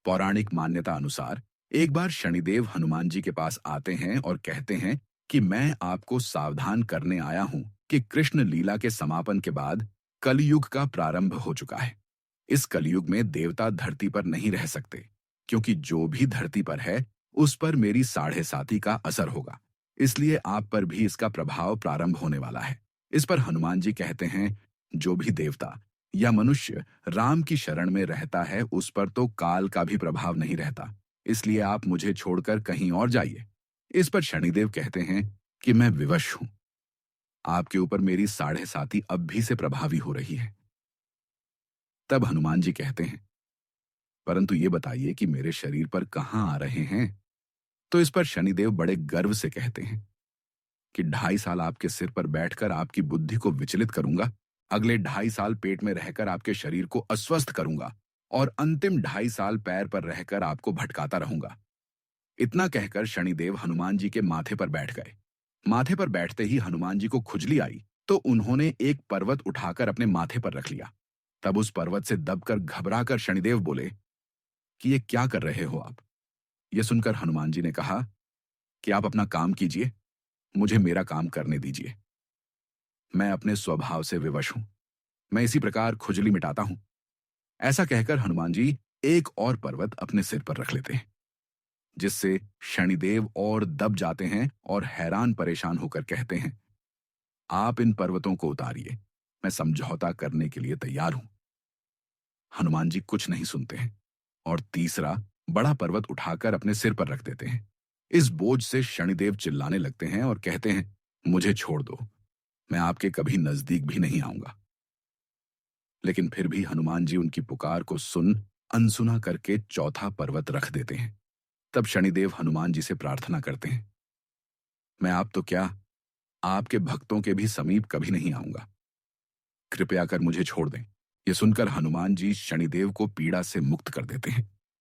पौराणिक मान्यता अनुसार एक बार शनिदेव हनुमान जी के पास आते हैं और कहते हैं कि मैं आपको सावधान करने आया हूं कि कृष्ण लीला के समापन के बाद कलयुग का प्रारंभ हो चुका है। इस कलयुग में देवता धरती पर नहीं रह सकते, क्योंकि जो भी धरती पर है उस पर मेरी साढ़े साती का असर होगा। इसलिए आप पर भी इसका प्रभाव प्रारंभ होने वाला है। इस पर हनुमान जी कहते हैं, जो भी देवता या मनुष्य राम की शरण में रहता है उस पर तो काल का भी प्रभाव नहीं रहता, इसलिए आप मुझे छोड़कर कहीं और जाइए। इस पर शनिदेव कहते हैं कि मैं विवश हूं, आपके ऊपर मेरी साढ़े साती अब भी से प्रभावी हो रही है। तब हनुमान जी कहते हैं, परंतु ये बताइए कि मेरे शरीर पर कहां आ रहे हैं। तो इस पर शनिदेव बड़े गर्व से कहते हैं कि 2.5 साल आपके सिर पर बैठकर आपकी बुद्धि को विचलित करूंगा, अगले 2.5 साल पेट में रहकर आपके शरीर को अस्वस्थ करूंगा और अंतिम 2.5 साल पैर पर रहकर आपको भटकाता रहूंगा। इतना कहकर शनिदेव हनुमान जी के माथे पर बैठ गए। माथे पर बैठते ही हनुमान जी को खुजली आई, तो उन्होंने एक पर्वत उठाकर अपने माथे पर रख लिया। तब उस पर्वत से दबकर घबराकर शनिदेव बोले कि ये क्या कर रहे हो आप। यह सुनकर हनुमान जी ने कहा कि आप अपना काम कीजिए, मुझे मेरा काम करने दीजिए। मैं अपने स्वभाव से विवश हूं, मैं इसी प्रकार खुजली मिटाता हूं। ऐसा कहकर हनुमान जी एक और पर्वत अपने सिर पर रख लेते हैं, जिससे शनिदेव और दब जाते हैं और हैरान परेशान होकर कहते हैं, आप इन पर्वतों को उतारिए, मैं समझौता करने के लिए तैयार हूं। हनुमान जी कुछ नहीं सुनते हैं और तीसरा बड़ा पर्वत उठाकर अपने सिर पर रख देते हैं। इस बोझ से शनिदेव चिल्लाने लगते हैं और कहते हैं, मुझे छोड़ दो, मैं आपके कभी नजदीक भी नहीं आऊंगा। लेकिन फिर भी हनुमान जी उनकी पुकार को सुन अनसुना करके चौथा पर्वत रख देते हैं। तब शनिदेव हनुमान जी से प्रार्थना करते हैं, मैं आप तो क्या, आपके भक्तों के भी समीप कभी नहीं आऊंगा, कृपया कर मुझे छोड़ दें। यह सुनकर हनुमान जी शनिदेव को पीड़ा से मुक्त कर देते हैं।